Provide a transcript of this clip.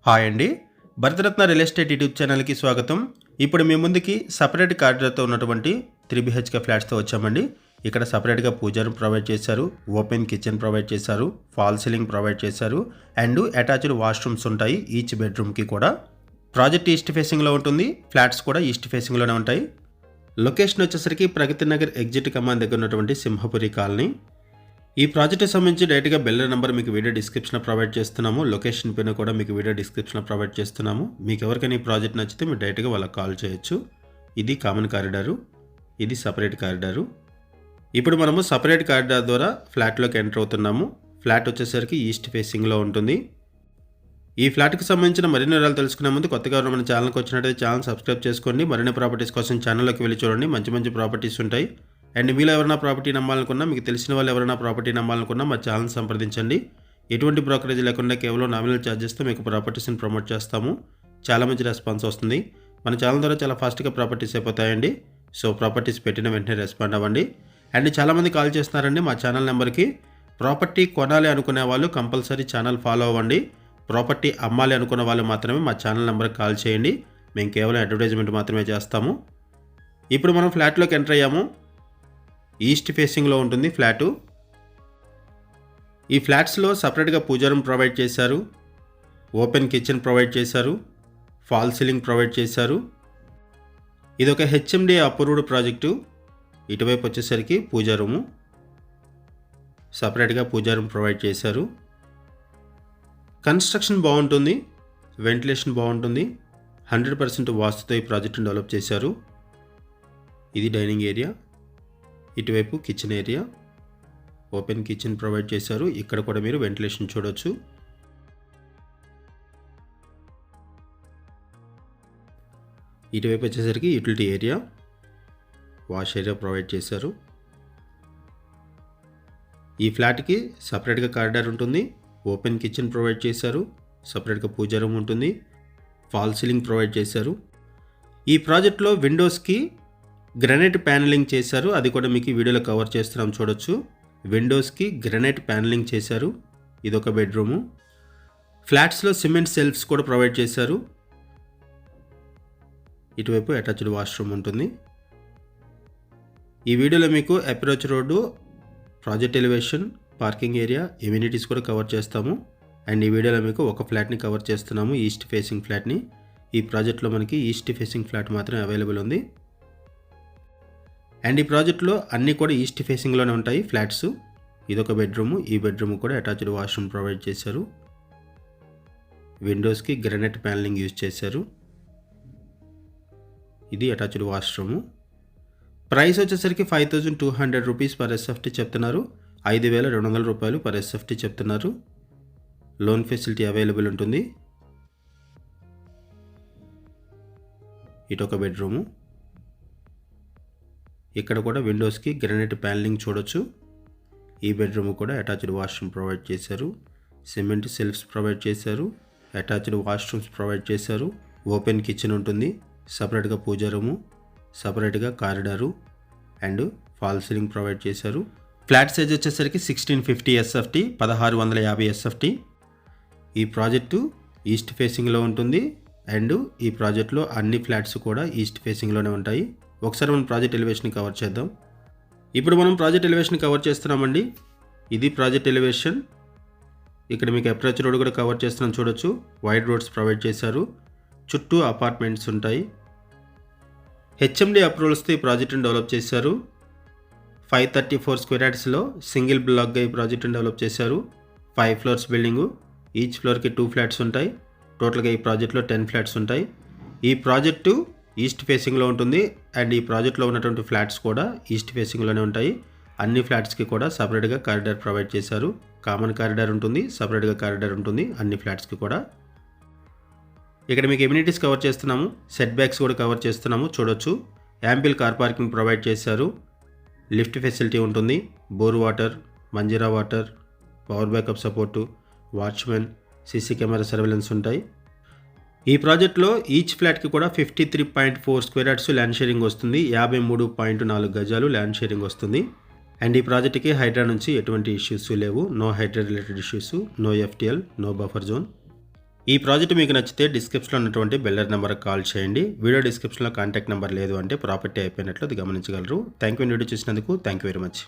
Hi అండి. Bharat Ratna real estate YouTube ఛానల్కి స్వాగతం. ఇప్పుడు మీ ముందుకి సపరేట్ కారిడార్తో ఉన్నటువంటి 3 BHK ఫ్లాట్స్తో వచ్చామండి. ఇక్కడ సపరేట్గా పూజా రూమ్ ప్రొవైడ్ చేశారు, ఓపెన్ కిచెన్ ప్రొవైడ్ చేశారు, ఫాల్ సీలింగ్ ప్రొవైడ్ చేశారు అండ్ అటాచ్డ్ వాష్రూమ్స్ ఉంటాయి ఈచ్ బెడ్రూమ్కి కూడా. ప్రాజెక్ట్ ఈస్ట్ ఫేసింగ్లో ఉంటుంది, ఫ్లాట్స్ కూడా ఈస్ట్ ఫేసింగ్లోనే ఉంటాయి. లొకేషన్ వచ్చేసరికి ప్రగతి నగర్ ఎగ్జిట్ కమాండ్ దగ్గర ఉన్నటువంటి సింహపురి కాలనీ. ఈ ప్రాజెక్ట్కి సంబంధించి డైరెక్ట్గా బిల్డర్ నెంబర్ మీకు వీడియో డిస్క్రిప్షన్లో ప్రొవైడ్ చేస్తున్నాము, లొకేషన్ పైన కూడా మీకు వీడియో డిస్క్రిప్షన్లో ప్రొవైడ్ చేస్తున్నాము. మీకు ఎవరికైనా ఈ ప్రాజెక్ట్ నచ్చితే మీరు డైరెక్ట్గా వాళ్ళకి కాల్ చేయొచ్చు. ఇది కామన్ కారిడారు, ఇది సపరేట్ కారిడారు. ఇప్పుడు మనము సపరేట్ కారిడార్ ద్వారా ఫ్లాట్లోకి ఎంటర్ అవుతున్నాము. ఫ్లాట్ వచ్చేసరికి ఈస్ట్ ఫేసింగ్లో ఉంటుంది. ఈ ఫ్లాట్కి సంబంధించిన మరిన్ని వివరాలు తెలుసుకునే ముందు కొత్తగా మన ఛానల్కి వచ్చినట్టయితే ఛానల్ సబ్స్క్రైబ్ చేసుకోండి. మరిన్ని ప్రాపర్టీస్ కోసం ఛానల్లోకి వెళ్ళి చూడండి, మంచి మంచి ప్రాపర్టీస్ ఉంటాయి. అండ్ మీలో ఎవరైనా ప్రాపర్టీ నమ్మాలనుకున్నా, మీకు తెలిసిన వాళ్ళు ఎవరైనా ప్రాపర్టీ నమ్మాలనుకున్నా మా ఛానల్ సంప్రదించండి. ఎటువంటి బ్రోకరేజ్ లేకుండా కేవలం నామినల్ ఛార్జెస్తో మీకు ప్రాపర్టీస్ని ప్రమోట్ చేస్తాము. చాలా మంచి రెస్పాన్స్ వస్తుంది. మన ఛానల్ ద్వారా చాలా ఫాస్ట్గా ప్రాపర్టీస్ అయిపోతాయండి. సో ప్రాపర్టీస్ పెట్టిన వెంటనే రెస్పాండ్ అవ్వండి. అండ్ చాలామంది కాల్ చేస్తున్నారండి మా ఛానల్ నెంబర్కి. ప్రాపర్టీ కొనాలి అనుకునే వాళ్ళు కంపల్సరీ ఛానల్ ఫాలో అవ్వండి. ప్రాపర్టీ అమ్మాలి అనుకున్న వాళ్ళు మాత్రమే మా ఛానల్ నెంబర్కి కాల్ చేయండి. మేము కేవలం అడ్వర్టైజ్మెంట్ మాత్రమే చేస్తాము. ఇప్పుడు మనం ఫ్లాట్లోకి ఎంటర్ అయ్యాము. ఈస్ట్ ఫేసింగ్లో ఉంటుంది ఫ్లాటు. ఈ ఫ్లాట్స్లో సపరేట్గా పూజా రూమ్ ప్రొవైడ్ చేశారు, ఓపెన్ కిచెన్ ప్రొవైడ్ చేశారు, ఫాల్ సీలింగ్ ప్రొవైడ్ చేశారు. ఇది ఒక HMD అప్రూవ్డ్ ప్రాజెక్టు. ఇటువైపు వచ్చేసరికి పూజా రూము, సపరేట్గా పూజా రూమ్ ప్రొవైడ్ చేశారు. కన్స్ట్రక్షన్ బాగుంటుంది, వెంటిలేషన్ బాగుంటుంది. 100% వాస్తుతో ఈ ప్రాజెక్టును డెవలప్ చేశారు. ఇది డైనింగ్ ఏరియా, ఇటువైపు kitchen area, open kitchen provide చేశారు. ఇక్కడ కూడా మీరు వెంటిలేషన్ చూడొచ్చు. ఇటువైపు వచ్చేసరికి utility area, wash area provide చేశారు. ఈ ఫ్లాట్కి సపరేట్గా కారిడార్ ఉంటుంది, ఓపెన్ కిచెన్ ప్రొవైడ్ చేశారు, సపరేట్గా పూజా రూమ్ ఉంటుంది, ఫాల్ సీలింగ్ ప్రొవైడ్ చేశారు. ఈ ప్రాజెక్ట్లో విండోస్కి గ్రానైట్ ప్యానలింగ్ చేశారు, అది కూడా మీకు ఈ వీడియోలో కవర్ చేస్తున్నాం చూడొచ్చు. విండోస్కి గ్రానైట్ ప్యానలింగ్ చేశారు. ఇదొక బెడ్రూము. ఫ్లాట్స్లో సిమెంట్ సెల్ఫ్స్ కూడా ప్రొవైడ్ చేశారు. ఇటువైపు అటాచ్డ్ వాష్రూమ్ ఉంటుంది. ఈ వీడియోలో మీకు approach road, project elevation, parking area, amenities కూడా కవర్ చేస్తాము. అండ్ ఈ వీడియోలో మీకు ఒక ఫ్లాట్ని కవర్ చేస్తున్నాము, ఈస్ట్ ఫేసింగ్ ఫ్లాట్ని. ఈ ప్రాజెక్ట్లో మనకి ఈస్ట్ ఫేసింగ్ ఫ్లాట్ మాత్రమే అవైలబుల్ ఉంది. అండ్ ఈ ప్రాజెక్ట్లో అన్నీ కూడా ఈస్ట్ ఫేసింగ్లోనే ఉంటాయి ఫ్లాట్స్. ఇదొక బెడ్రూము, ఈ బెడ్రూమ్ కూడా అటాచ్డ్ వాష్రూమ్ ప్రొవైడ్ చేశారు. విండోస్కి గ్రానైట్ ప్యానలింగ్ యూజ్ చేశారు. ఇది అటాచ్డ్ వాష్రూము. ప్రైస్ వచ్చేసరికి 5200 రూపీస్ పర్ SFT చెప్తున్నారు. 5200 రూపాయలు పర్ SFT చెప్తున్నారు. లోన్ ఫెసిలిటీ అవైలబుల్ ఉంటుంది. ఇటొక బెడ్రూము. ఇక్కడ కూడా విండోస్కి గ్రానైట్ ప్యానలింగ్ చూడొచ్చు. ఈ బెడ్రూమ్ కూడా అటాచ్డ్ వాష్రూమ్ ప్రొవైడ్ చేశారు, సిమెంట్ సెల్ఫ్స్ ప్రొవైడ్ చేశారు, అటాచ్డ్ వాష్రూమ్స్ ప్రొవైడ్ చేశారు. ఓపెన్ కిచెన్ ఉంటుంది, సపరేట్గా పూజా రూము, సపరేట్గా corridor and fall ceiling provide చేశారు. ఫ్లాట్ సైజ్ వచ్చేసరికి 1650 SFT, 1650 SFT. ఈ ప్రాజెక్టు ఈస్ట్ ఫేసింగ్లో ఉంటుంది అండ్ ఈ ప్రాజెక్ట్లో అన్ని ఫ్లాట్స్ కూడా ఈస్ట్ ఫేసింగ్లోనే ఉంటాయి. ఒకసారి మనం ప్రాజెక్ట్ ఎలివేషన్ కవర్ చేద్దాం. ఇప్పుడు మనం ప్రాజెక్ట్ ఎలివేషన్ కవర్ చేస్తున్నామండి. ఇది ప్రాజెక్ట్ ఎలివేషన్. ఇక్కడ మీకు అప్రోచ్ రోడ్ కూడా కవర్ చేస్తున్నాం చూడొచ్చు. వైడ్ రోడ్స్ ప్రొవైడ్ చేశారు, చుట్టూ అపార్ట్మెంట్స్ ఉంటాయి. HMD అప్రూవల్స్తో ఈ ప్రాజెక్ట్ని డెవలప్ చేశారు. 534 స్క్వేర్ యార్డ్స్లో సింగిల్ బ్లాక్గా ఈ ప్రాజెక్ట్ని డెవలప్ చేశారు. 5 ఫ్లోర్స్ బిల్డింగు, ఈచ్ ఫ్లోర్కి 2 ఫ్లాట్స్ ఉంటాయి. టోటల్గా ఈ ప్రాజెక్ట్లో 10 ఫ్లాట్స్ ఉంటాయి. ఈ ప్రాజెక్టు ఈస్ట్ ఫేసింగ్లో ఉంటుంది అండ్ ఈ ప్రాజెక్ట్లో ఉన్నటువంటి ఫ్లాట్స్ కూడా ఈస్ట్ ఫేసింగ్లోనే ఉంటాయి. అన్ని ఫ్లాట్స్కి కూడా సపరేట్గా కారిడార్ ప్రొవైడ్ చేశారు. కామన్ కారిడార్ ఉంటుంది, సపరేట్గా కారిడార్ ఉంటుంది అన్ని ఫ్లాట్స్కి కూడా. ఇక్కడ మీకు ఎమ్యూనిటీస్ కవర్ చేస్తున్నాము, సెట్ బ్యాక్స్ కూడా కవర్ చేస్తున్నాము చూడొచ్చు. యాంపిల్ కార్ పార్కింగ్ ప్రొవైడ్ చేశారు. లిఫ్ట్ ఫెసిలిటీ ఉంటుంది, bore water, Manjira water, power backup support, watchmen, CC camera surveillance ఉంటాయి. ఈ ప్రాజెక్ట్లో ఈచ్ ఫ్లాట్కి కూడా 53.4 స్క్వేర్ యార్డ్స్ ల్యాండ్ షేరింగ్ వస్తుంది. 53.4 గజాలు ల్యాండ్ షేరింగ్ వస్తుంది. అండ్ ఈ ప్రాజెక్ట్కి హైడ్రా నుంచి ఎటువంటి ఇష్యూస్ లేవు. No Hydraa related issues, no FTL, no buffer zone. ఈ ప్రాజెక్ట్ మీకు నచ్చితే డిస్క్రిప్షన్లో ఉన్నటువంటి బిల్డర్ నెంబర్కి కాల్ చేయండి. వీడియో డిస్క్రిప్షన్లో కాంటాక్ట్ నెంబర్ లేదు అంటే ప్రాపర్టీ అయిపోయినట్లు అది గమనించగలరు. థ్యాంక్ యూ వీడియో చూసినందుకు. Thank you very much.